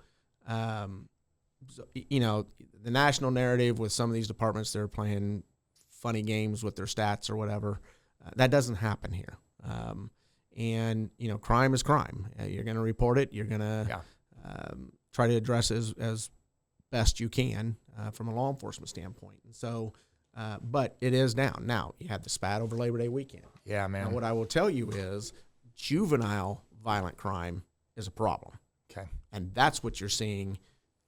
you know, the national narrative with some of these departments, they're playing funny games with their stats or whatever. That doesn't happen here. And, you know, crime is crime. You're going to report it. You're going to try to address it as best you can from a law enforcement standpoint. And so, but it is down. Now, you had the spat over Labor Day weekend. Yeah, man. Now, what I will tell you is juvenile violent crime is a problem. Okay. And that's what you're seeing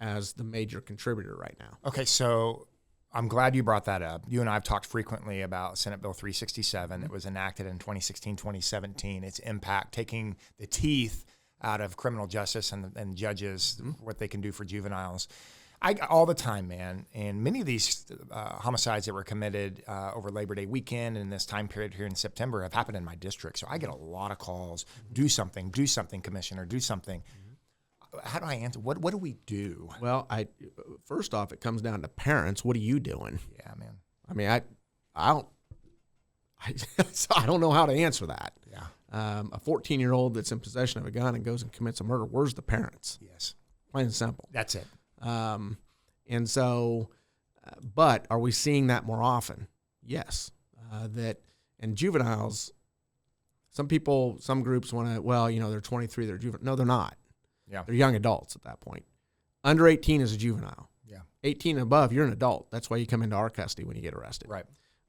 as the major contributor right now. Okay, so I'm glad you brought that up. You and I have talked frequently about Senate Bill 367 that was enacted in 2016, 2017, its impact, taking the teeth out of criminal justice and judges, what they can do for juveniles. All the time, man, and many of these homicides that were committed over Labor Day weekend and this time period here in September have happened in my district. So I get a lot of calls, do something, Commissioner, do something. How do I answer? What do we do? Well, first off, it comes down to parents. What are you doing? Yeah, man. I mean, I don't know how to answer that. Yeah. A 14-year-old that's in possession of a gun and goes and commits a murder, where's the parents? Yes. Plain and simple. That's it. And so, but are we seeing that more often? Yes. And juveniles, some groups want to, well, you know, they're 23, they're juvenile. No, they're not. Yeah. They're young adults at that point. Under 18 is a juvenile. Yeah. 18 and above, you're an adult. That's why you come into our custody when you get arrested. Right.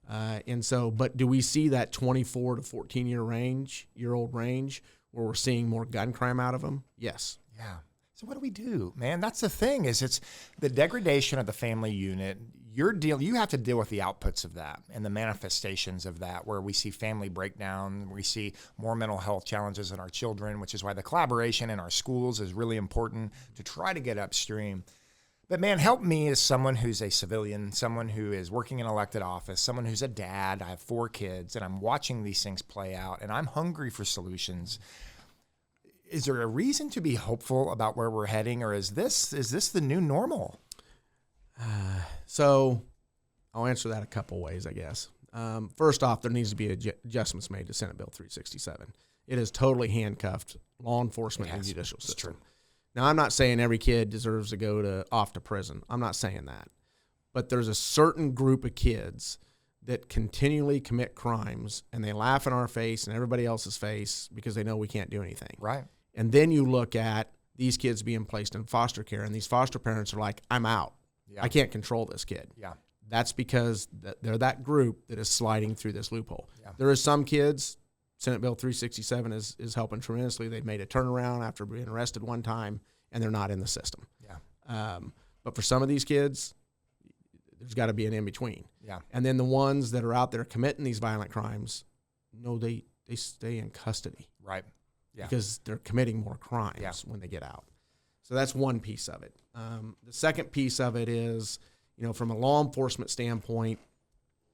And so, but do we see that 24 to 14-year-old range where we're seeing more gun crime out of them? Yes. Yeah. So what do we do, man? That's the thing it's the degradation of the family unit. You have to deal with the outputs of that and the manifestations of that, where we see family breakdown, we see more mental health challenges in our children, which is why the collaboration in our schools is really important to try to get upstream. But man, help me as someone who's a civilian, someone who is working in elected office, someone who's a dad. I have 4 kids, and I'm watching these things play out, and I'm hungry for solutions. Is there a reason to be hopeful about where we're heading, or is this the new normal? So I'll answer that a couple ways, I guess. First off, there needs to be adjustments made to Senate Bill 367. It has totally handcuffed law enforcement and judicial system. True. Now, I'm not saying every kid deserves to go off to prison. I'm not saying that. But there's a certain group of kids that continually commit crimes, and they laugh in our face and everybody else's face because they know we can't do anything. Right. And then you look at these kids being placed in foster care, and these foster parents are like, I'm out. Yeah. I can't control this kid. Yeah. That's because they're that group that is sliding through this loophole. Yeah. There are some kids, Senate Bill 367 is helping tremendously. They've made a turnaround after being arrested one time, and they're not in the system. Yeah. But for some of these kids, there's got to be an in-between. Yeah. And then the ones that are out there committing these violent crimes, no, they stay in custody. Right. Yeah. Because they're committing more crimes when they get out. So that's one piece of it. The second piece of it is, you know, from a law enforcement standpoint,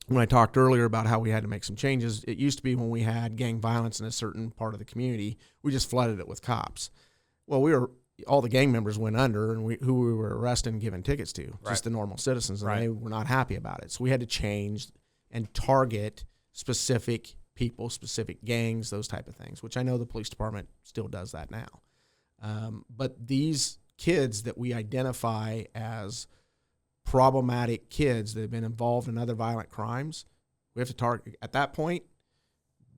when I talked earlier about how we had to make some changes, it used to be when we had gang violence in a certain part of the community, we just flooded it with cops. Well, all the gang members went under, and who we were arresting and giving tickets to, just the normal citizens, and they were not happy about it. So we had to change and target specific people, specific gangs, those type of things, which I know the police department still does that now. But these kids that we identify as problematic kids that have been involved in other violent crimes, we have to target. At that point,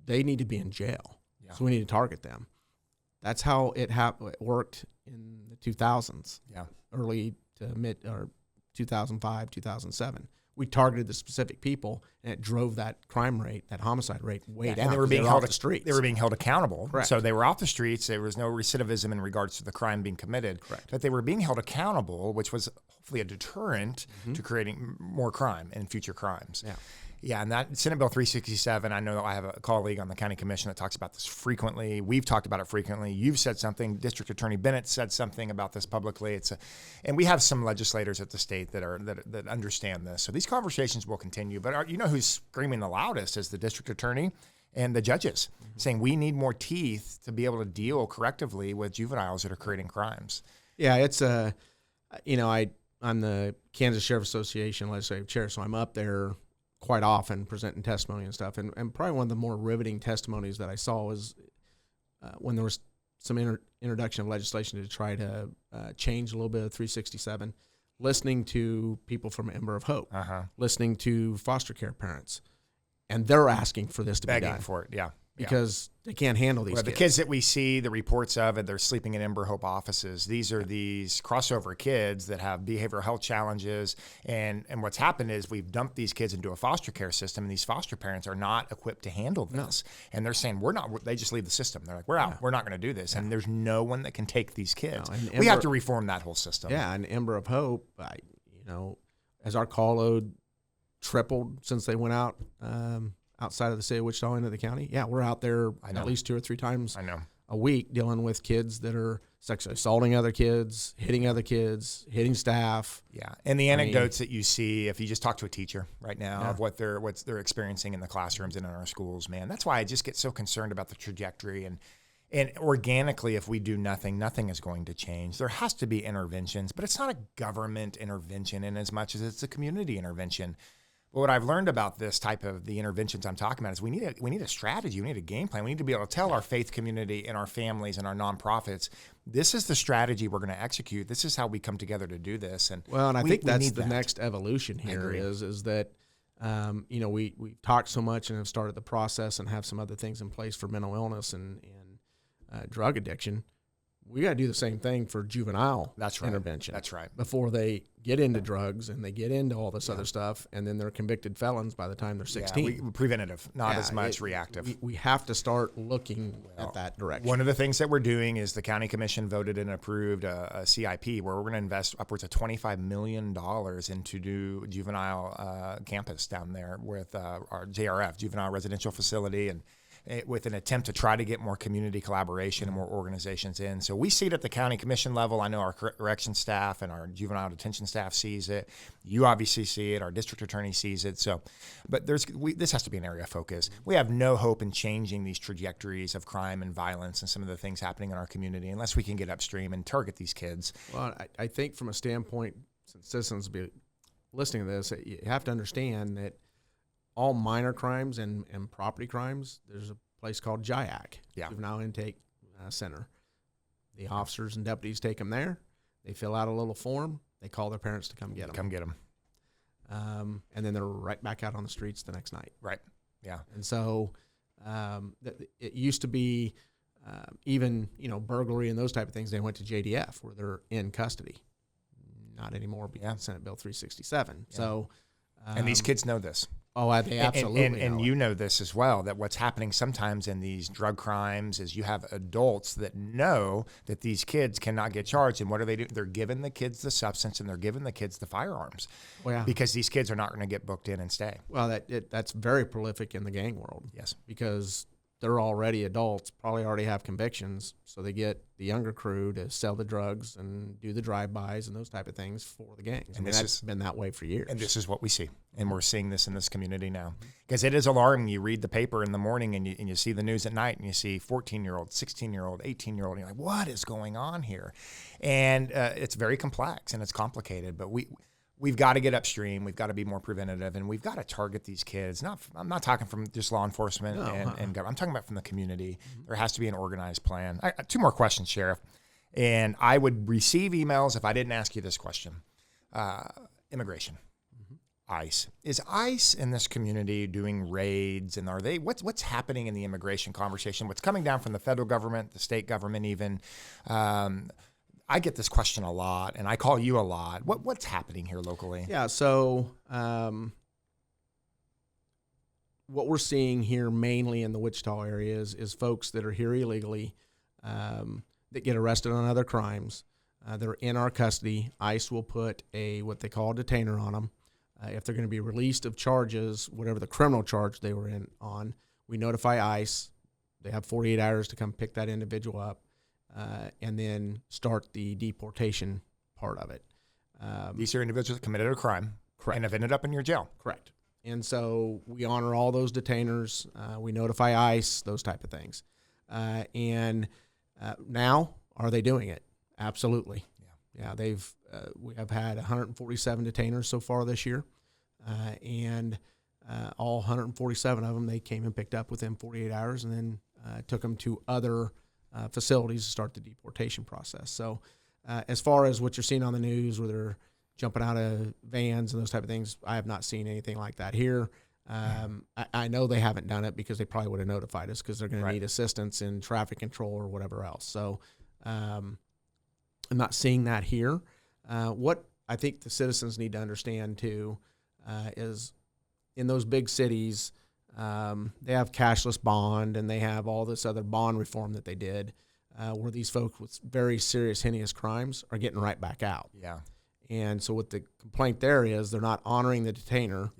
they need to be in jail. Yeah. So we need to target them. That's how it worked in the 2000s, early to mid or 2005, 2007. We targeted the specific people, and it drove that crime rate, that homicide rate, way down. And they were being held off the streets. They were being held accountable. Correct. So they were off the streets. There was no recidivism in regards to the crime being committed. Correct. But they were being held accountable, which was hopefully a deterrent to creating more crime and future crimes. Yeah. Yeah, and that Senate Bill 367, I know I have a colleague on the county commission that talks about this frequently. We've talked about it frequently. You've said something. District Attorney Bennett said something about this publicly. And we have some legislators at the state that understand this. So these conversations will continue. But you know who's screaming the loudest is the district attorney and the judges, saying we need more teeth to be able to deal correctively with juveniles that are creating crimes. Yeah, it's I'm the Kansas Sheriff Association legislative chair, so I'm up there quite often presenting testimony and stuff. And probably one of the more riveting testimonies that I saw was when there was some introduction of legislation to try to change a little bit of 367, listening to people from Ember of Hope, listening to foster care parents, and they're asking for this to be done. Begging for it, yeah. Because they can't handle these kids. The kids that we see, the reports of, and they're sleeping in Ember Hope offices. These are these crossover kids that have behavioral health challenges. And what's happened is we've dumped these kids into a foster care system, and these foster parents are not equipped to handle this. No. And they're saying, they just leave the system. They're like, we're out. Yeah. We're not going to do this. Yeah. And there's no one that can take these kids. No, we have to reform that whole system. Yeah, and Ember of Hope, as our call load tripled since they went out, outside of the city of Wichita into the county. Yeah, we're out there at least 2 or 3 times a week dealing with kids that are sexually assaulting other kids, hitting staff. Yeah, and the anecdotes that you see, if you just talk to a teacher right now of what they're experiencing in the classrooms and in our schools, man, that's why I just get so concerned about the trajectory. And organically, if we do nothing is going to change. There has to be interventions, but it's not a government intervention in as much as it's a community intervention. But what I've learned about this type of the interventions I'm talking about is we need a strategy, we need a game plan. We need to be able to tell our faith community and our families and our nonprofits, this is the strategy we're going to execute. This is how we come together to do this. And I think that's the next evolution here is that we've talked so much and have started the process and have some other things in place for mental illness and drug addiction. We got to do the same thing for juvenile intervention. That's right. Before they get into drugs and they get into all this other stuff, and then they're convicted felons by the time they're 16. Yeah, preventative, not as much reactive. We have to start looking at that direction. One of the things that we're doing is the county commission voted and approved a CIP where we're going to invest upwards of $25 million into do juvenile campus down there with our JRF, Juvenile Residential Facility, and with an attempt to try to get more community collaboration and more organizations in. So we see it at the county commission level. I know our correction staff and our juvenile detention staff sees it. You obviously see it. Our district attorney sees it. So, but this has to be an area of focus. We have no hope in changing these trajectories of crime and violence and some of the things happening in our community unless we can get upstream and target these kids. Well, I think from a standpoint, since citizens will be listening to this, you have to understand that all minor crimes and property crimes, there's a place called JIAC, Juvenile Intake Center. The officers and deputies take them there. They fill out a little form. They call their parents to come get them. And then they're right back out on the streets the next night. Right. Yeah. And so it used to be even, burglary and those type of things, they went to JDF where they're in custody. Not anymore because of Senate Bill 367. Yeah. So, and these kids know this. Oh, they absolutely and you know this as well, that what's happening sometimes in these drug crimes is you have adults that know that these kids cannot get charged. And what do? They're giving the kids the substance and they're giving the kids the firearms because these kids are not going to get booked in and stay. Well, that's very prolific in the gang world. Yes. Because they're already adults, probably already have convictions, so they get the younger crew to sell the drugs and do the drive-bys and those type of things for the gangs. And that's been that way for years. And this is what we see, and we're seeing this in this community now. Because it is alarming. You read the paper in the morning, and you see the news at night, and you see 14-year-old, 16-year-old, 18-year-old, and you're like, what is going on here? And it's very complex, and it's complicated, but we've got to get upstream. We've got to be more preventative, and we've got to target these kids. I'm not talking from just law enforcement and government. I'm talking about from the community. There has to be an organized plan. Two more questions, Sheriff. And I would receive emails if I didn't ask you this question. Immigration. ICE. Is ICE in this community doing raids, and are they what's happening in the immigration conversation? What's coming down from the federal government, the state government even? I get this question a lot, and I call you a lot. What's happening here locally? Yeah, so what we're seeing here mainly in the Wichita area is folks that are here illegally that get arrested on other crimes. They're in our custody. ICE will put what they call a detainer on them. If they're going to be released of charges, whatever the criminal charge they were on, we notify ICE. They have 48 hours to come pick that individual up. And then start the deportation part of it. These are individuals that committed a crime, correct, and have ended up in your jail. Correct. And so we honor all those detainers. We notify ICE, those type of things. And now, are they doing it? Absolutely. Yeah. We have had 147 detainers so far this year, and all 147 of them they came and picked up within 48 hours, and then took them to other facilities to start the deportation process. So as far as what you're seeing on the news where they're jumping out of vans and those type of things, I have not seen anything like that here. I know they haven't done it because they probably would have notified us because they're going to need assistance in traffic control or whatever else. So I'm not seeing that here. What I think the citizens need to understand too is in those big cities, they have cashless bond, and they have all this other bond reform that they did, where these folks with very serious, heinous crimes are getting right back out. Yeah. And so what the complaint there is, they're not honoring the detainer,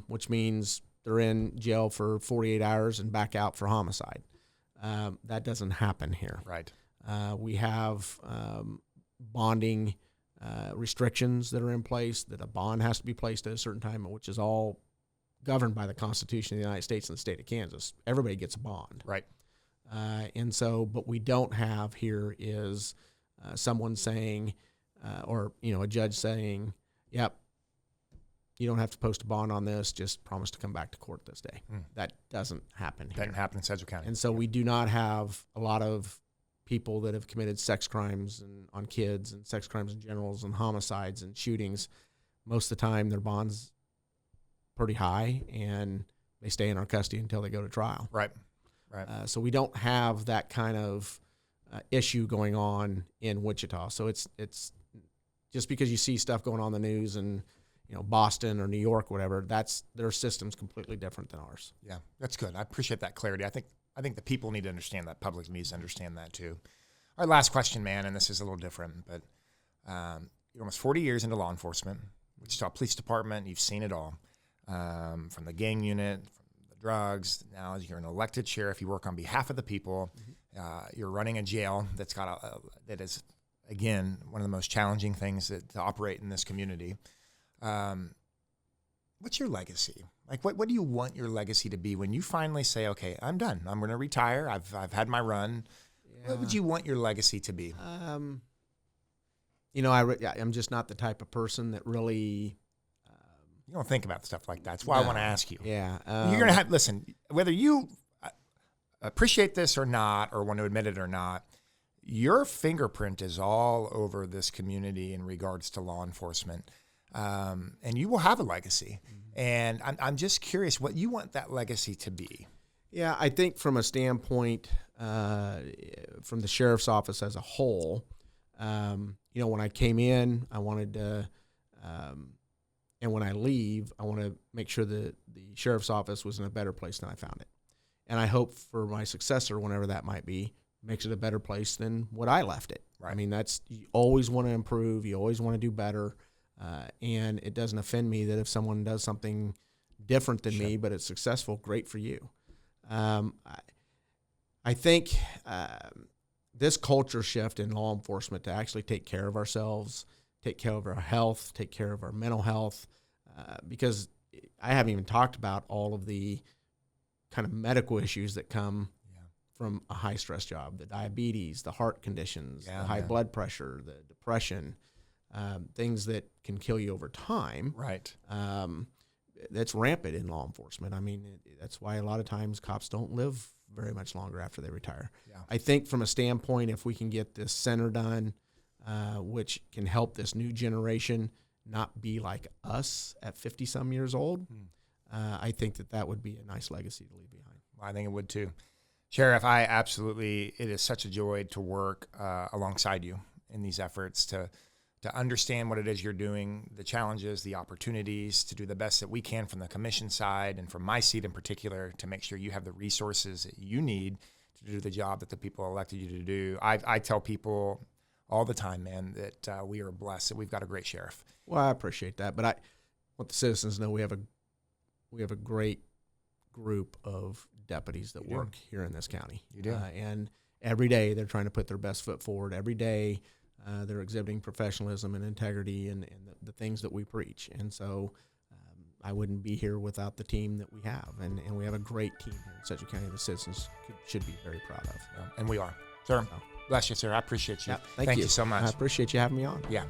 which means they're in jail for 48 hours and back out for homicide. That doesn't happen here. Right. We have bonding restrictions that are in place, that a bond has to be placed at a certain time, which is all governed by the Constitution of the United States and the state of Kansas. Everybody gets a bond. Right. And so, but we don't have here is someone saying, or, a judge saying, yep, you don't have to post a bond on this, just promise to come back to court this day. That doesn't happen here. Doesn't happen in Sedgwick County. And so we do not have a lot of people that have committed sex crimes on kids and sex crimes in general and homicides and shootings. Most of the time their bonds pretty high, and they stay in our custody until they go to trial. Right. So we don't have that kind of issue going on in Wichita. So it's just because you see stuff going on in the news and Boston or New York, whatever, their system's completely different than ours. Yeah, that's good. I appreciate that clarity. I think the people need to understand that. Public needs to understand that too. All right, last question, man, and this is a little different, but you're almost 40 years into law enforcement, Wichita Police Department. You've seen it all. From the gang unit, from the drugs. Now you're an elected sheriff. You work on behalf of the people. You're running a jail that is, again, one of the most challenging things to operate in this community. What's your legacy? Like, what do you want your legacy to be when you finally say, okay, I'm done. I'm going to retire. I've had my run. Yeah. What would you want your legacy to be? I'm just not the type of person that really. You don't think about stuff like that. That's why I want to ask you. Yeah. You're going to have, listen, whether you appreciate this or not, or want to admit it or not, your fingerprint is all over this community in regards to law enforcement. And you will have a legacy. And I'm just curious what you want that legacy to be. Yeah, I think from a standpoint, from the sheriff's office as a whole, when I came in, I wanted to, and when I leave, I want to make sure that the sheriff's office was in a better place than I found it. And I hope for my successor, whenever that might be, makes it a better place than what I left it. Right. I mean, you always want to improve. You always want to do better. And it doesn't offend me that if someone does something different than me, but it's successful, great for you. I think this culture shift in law enforcement to actually take care of ourselves, take care of our health, take care of our mental health, because I haven't even talked about all of the kind of medical issues that come from a high-stress job, the diabetes, the heart conditions, the high blood pressure, the depression, things that can kill you over time. Right. That's rampant in law enforcement. I mean, that's why a lot of times cops don't live very much longer after they retire. Yeah. I think from a standpoint, if we can get this center done, which can help this new generation not be like us at 50-some years old, I think that would be a nice legacy to leave behind. Well, I think it would too. Sheriff, it is such a joy to work alongside you in these efforts to understand what it is you're doing, the challenges, the opportunities, to do the best that we can from the commission side and from my seat in particular to make sure you have the resources that you need to do the job that the people elected you to do. I tell people all the time, man, that we are blessed, that we've got a great sheriff. Well, I appreciate that, but I want the citizens to know we have a great group of deputies that work here in this county. You do. And every day they're trying to put their best foot forward. Every day they're exhibiting professionalism and integrity and the things that we preach. And so I wouldn't be here without the team that we have. And we have a great team here in Sedgwick County the citizens should be very proud of. And we are. Sir, bless you, sir. I appreciate you. Yeah, thank you so much. I appreciate you having me on. Yeah.